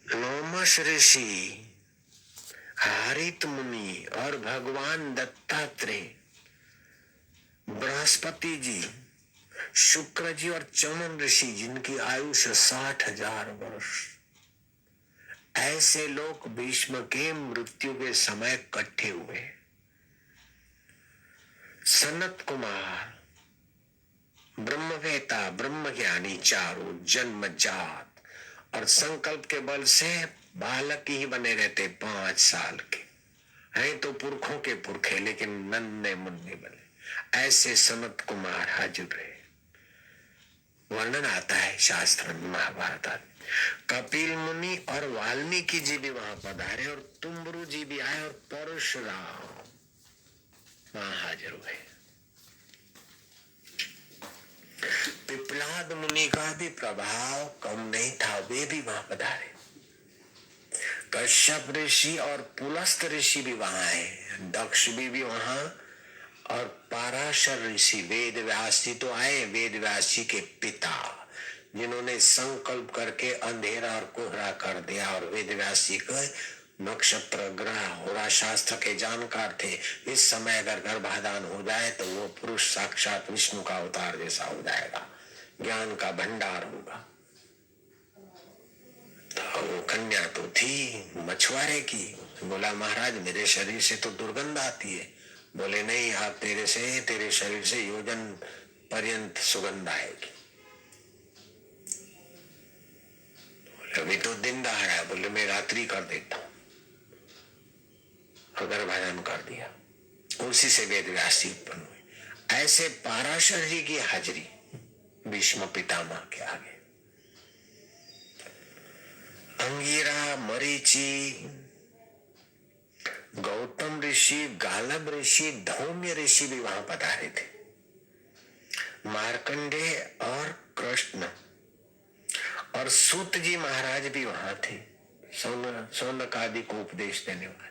लोमश ऋषि, हरित मुनि और भगवान दत्तात्रेय, बृहस्पति जी, शुक्र जी और चमन ऋषि जिनकी आयुष 60,000 वर्ष, ऐसे लोग भीष्म के मृत्यु के समय इकट्ठे हुए। सनत कुमार, ब्रह्मवेता, ब्रह्मज्ञानी, चारों जन्मजात और संकल्प के बल से बालक ही बने रहते, 5 साल के हैं तो पुरखों के पुरखे, लेकिन नन्हे मुन्ने बने। ऐसे सनत कुमार हाजिर रहे। वर्णन आता है शास्त्र में, महाभारत आदि। कपिल मुनि और वाल्मीकि जी भी वहां पधारे और तुम्बरु जी भी आए और परशुराम वहां हाजिर हुए। पिपलाद मुनि का भी प्रभाव कम नहीं था, वे भी वहां पधारे। कश्यप ऋषि और पुलस्त ऋषि भी वहां आए, दक्ष भी वहां, और पाराशर ऋषि वेद व्यास जी तो आए, वेद व्यास जी के पिता, जिन्होंने संकल्प करके अंधेरा और कोहरा कर दिया। और वेद व्यास जी के नक्षत्र ग्रह होरा शास्त्र के जानकार थे। इस समय अगर गर्भाधान हो जाए तो वो पुरुष साक्षात विष्णु का अवतार जैसा हो जाएगा, ज्ञान का भंडार होगा। तो वो कन्या तो थी मछुआरे की। बोला महाराज मेरे शरीर से तो दुर्गंध आती है। बोले नहीं, आप तेरे शरीर से योजन पर्यंत सुगंध आएगी। बोले अभी तो दिन दहाड़ा है। बोले मैं रात्रि कर देता हूं। अगर भजन कर दिया, उसी से वेद व्यास जी उत्पन्न हुए। ऐसे पाराशर जी की हाजिरी भीष्म पितामह के आगे। अंगिरा, मरीचि, गौतम ऋषि, गालब ऋषि, धौम्य ऋषि भी वहां पधारे थे। मार्कंडेय और कृष्ण और सूत जी महाराज भी वहां थे, सौनक आदि को उपदेश देने वाले।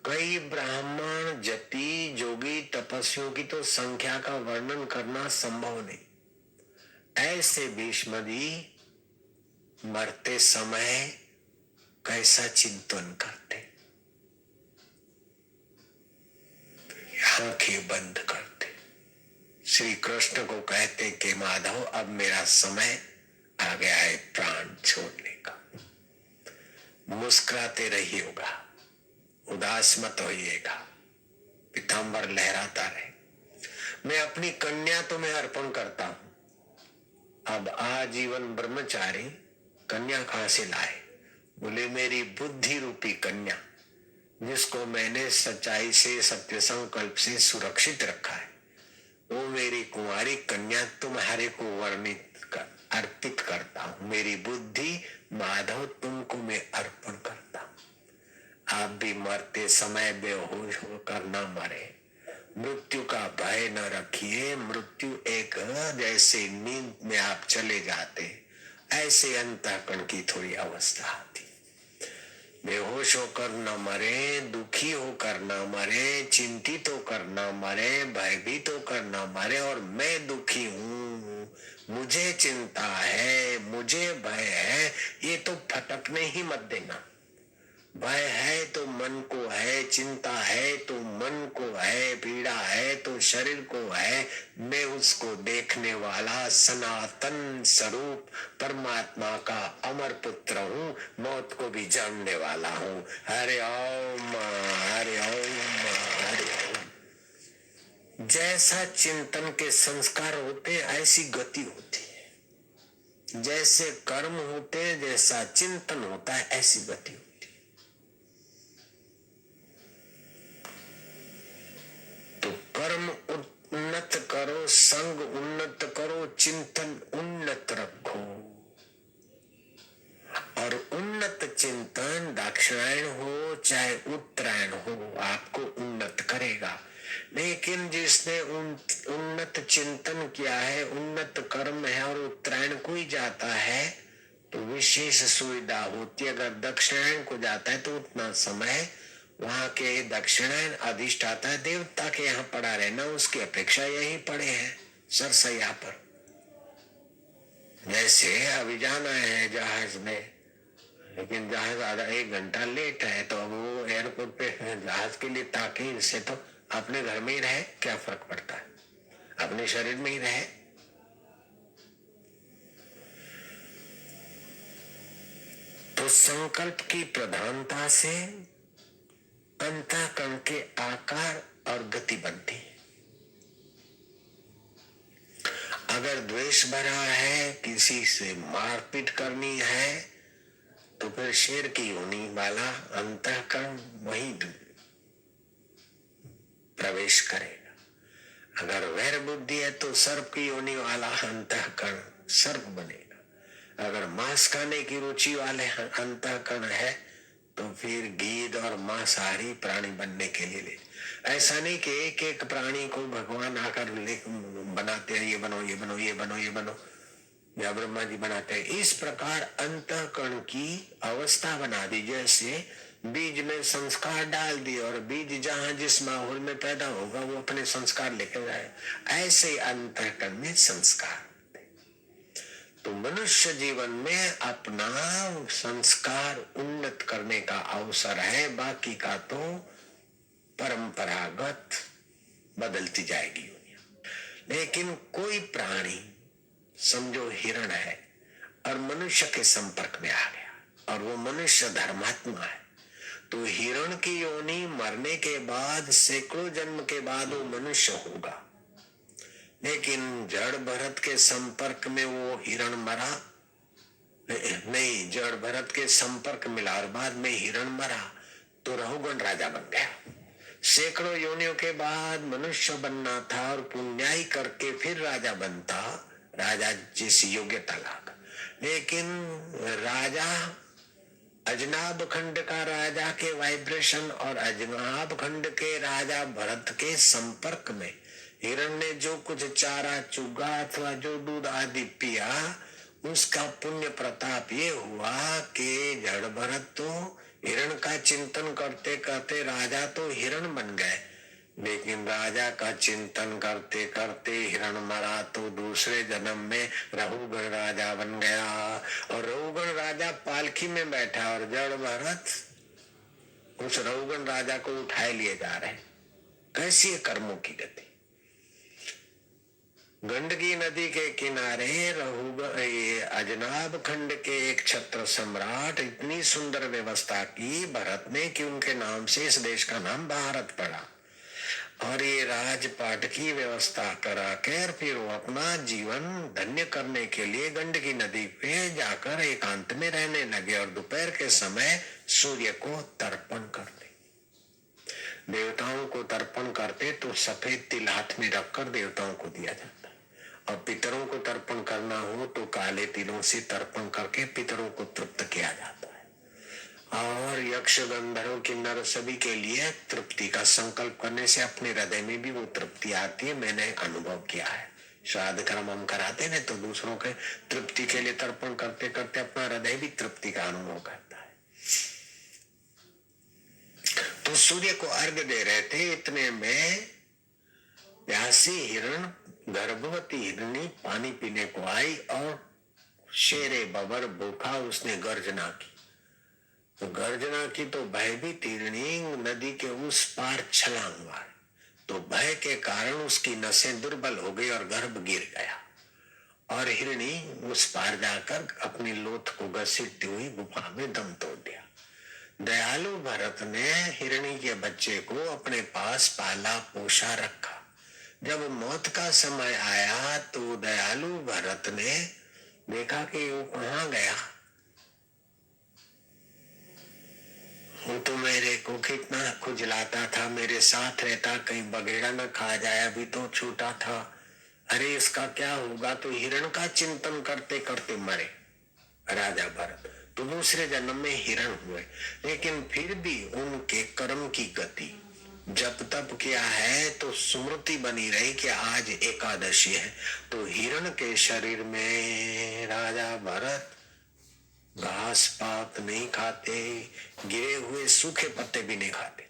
कई ब्राह्मण, जति, जोगी, तपस्वियों की तो संख्या का वर्णन करना संभव नहीं। ऐसे भीष्म जी मरते समय कैसा चिंतन करते, आंखें बंद करते, श्री कृष्ण को कहते कि माधव अब मेरा समय आ गया है प्राण छोड़ने का। मुस्कुराते रहिएगा, उदास मत होइएगा, पीतांबर लहराता रहे। मैं अपनी कन्या तो मैं अर्पण करता हूं। अब आजीवन ब्रह्मचारी कन्या कहां से लाए? बोले मेरी बुद्धि रूपी कन्या, जिसको मैंने सच्चाई से, सत्य संकल्प से सुरक्षित रखा है, वो मेरी कुंवारी कन्या तुम्हारे को अर्पित करता हूं। मेरी बुद्धि माधव तुमको मैं अर्पण करता हूं। आप भी मरते समय बेहोश होकर न मरे, मृत्यु का भय न रखिए। मृत्यु एक जैसे नींद में आप चले जाते, ऐसे अंतःकरण की थोड़ी अवस्था आती। बेहोश होकर न मरे, दुखी होकर न मरे, चिंतित होकर न मरे, भयभीत होकर न मरे। और मैं दुखी हूं, मुझे चिंता है, मुझे भय है, ये तो फटकने ही मत देना। भय है तो मन को है, चिंता है तो मन को है, पीड़ा है तो शरीर को है। मैं उसको देखने वाला सनातन स्वरूप परमात्मा का अमर पुत्र हूँ, मौत को भी जानने वाला हूँ। हरि ओम, हरि ओम, हरि ओम। जैसा चिंतन के संस्कार होते ऐसी गति होती है, जैसे कर्म होते जैसा चिंतन होता है ऐसी गति होती है। कर्म उन्नत करो, संग उन्नत करो, चिंतन उन्नत रखो। और उन्नत चिंतन दक्षिणायन हो चाहे उत्तरायण हो, आपको उन्नत करेगा। लेकिन जिसने उन्नत चिंतन किया है, उन्नत कर्म है और उत्तरायण को ही जाता है तो विशेष सुविधा होती है। अगर दक्षिणायन को जाता है तो उतना समय वहां के दक्षिणायन अधिष्ठाता देवता के यहाँ पड़ा रहना उसकी अपेक्षा यही पड़े हैं सरसैया पर। जैसे अभी जाना है जहाज में, लेकिन जहाज आधा 1 घंटा लेट है, तो अब वो एयरपोर्ट पे जहाज के लिए ताकि इससे तो अपने घर में ही रहे, क्या फर्क पड़ता है, अपने शरीर में ही रहे। तो संकल्प की प्रधानता से अंतःकरण के आकार और गति बनती है। अगर द्वेष भरा है, किसी से मारपीट करनी है, तो फिर शेर की योनि वाला अंतःकरण वहीं प्रवेश करेगा। अगर वैर बुद्धि है तो सर्प की योनि वाला अंतःकरण सर्प बनेगा। अगर मांस खाने की रुचि वाले अंतःकरण है तो फिर गीध और मांसाहारी प्राणी बनने के लिए ले। ऐसा नहीं कि एक एक प्राणी को भगवान आकर बनाते हैं, ये बनो ये बनो ये बनो ये बनो, या ब्रह्मा जी बनाते हैं। इस प्रकार अंतःकरण की अवस्था बना दी, जैसे बीज में संस्कार डाल दिए और बीज जहां जिस माहौल में पैदा होगा वो अपने संस्कार लेकर जाए, ऐसे अंतःकरण में संस्कार। तो मनुष्य जीवन में अपना संस्कार उन्नत करने का अवसर है, बाकी का तो परंपरागत बदलती जाएगी दुनिया। लेकिन कोई प्राणी समझो हिरण है और मनुष्य के संपर्क में आ गया और वो मनुष्य धर्मात्मा है, तो हिरण की योनि मरने के बाद सैकड़ों जन्म के बाद वो मनुष्य होगा। लेकिन जड़ भरत के संपर्क में वो हिरण मरा नहीं, जड़ भरत के संपर्क मिला और बाद में हिरण मरा तो रहुगण राजा बन गया। सैकड़ों योनियों के बाद मनुष्य बनना था और पुण्याई करके फिर राजा बनता, राजा जैसी योग्यता लागा। लेकिन राजा अजनाब खंड का राजा के वाइब्रेशन और अजनाब खंड के राजा भरत के संपर्क में हिरण ने जो कुछ चारा चुगा अथवा जो दूध आदि पिया, उसका पुण्य प्रताप ये हुआ कि जड़ भरत तो हिरण का चिंतन करते करते राजा तो हिरण बन गए, लेकिन राजा का चिंतन करते करते हिरण मरा तो दूसरे जन्म में रहुगण राजा बन गया और रहुगण राजा पालकी में बैठा और जड़ भरत उस रहुगण राजा को उठाए लिए जा रहे। कैसी है कर्मों की गति। गंडकी नदी के किनारे अजनाब खंड के एक छत्र सम्राट इतनी सुंदर व्यवस्था की भरत ने कि उनके नाम से इस देश का नाम भारत पड़ा और ये राजपाट की व्यवस्था करा कर फिर वो अपना जीवन धन्य करने के लिए गंडकी नदी पे जाकर एकांत में रहने लगे और दोपहर के समय सूर्य को तर्पण करते। देवताओं को तर्पण करते तो सफेद तिल हाथ में रखकर देवताओं को दिया जाता है और पितरों को तर्पण करना हो तो काले तिलों से तर्पण करके पितरों को तृप्त किया जाता है। और यक्ष गंधर्व किन्नर सभी के लिए तृप्ति का संकल्प करने से अपने हृदय में भी वो तृप्ति आती है। मैंने अनुभव किया है। श्राद्ध कर्म हम कराते ना तो दूसरों के तृप्ति के लिए तर्पण करते करते अपना हृदय भी तृप्ति का अनुभव करता है। तो सूर्य को अर्घ दे रहे थे, इतने में प्यासी हिरण गर्भवती हिरणी पानी पीने को आई और शेरे बबर भूखा, उसने गर्जना की। तो गर्जना की तो भयभीत हिरणी नदी के उस पार छलांग मारी, तो भय के कारण उसकी नसें दुर्बल हो गई और गर्भ गिर गया और हिरणी उस पार जाकर अपनी लोथ को घसीटती हुई गुफा में दम तोड़ दिया। दयालु भरत ने हिरणी के बच्चे को अपने पास पाला पोषा रखा। जब मौत का समय आया तो दयालु भरत ने देखा कि वो कहाँ गया। वो तो मेरे को कितना खुजलाता था, मेरे साथ रहता, कहीं बगेड़ा न खा जाए, अभी तो छोटा था, अरे इसका क्या होगा। तो हिरण का चिंतन करते करते मरे राजा भरत, तो दूसरे जन्म में हिरण हुए। लेकिन फिर भी उनके कर्म की गति जब तप किया है तो स्मृति बनी रही कि आज एकादशी है। तो हिरण के शरीर में राजा भरत घास पात नहीं खाते, गिरे हुए सूखे पत्ते भी नहीं खाते।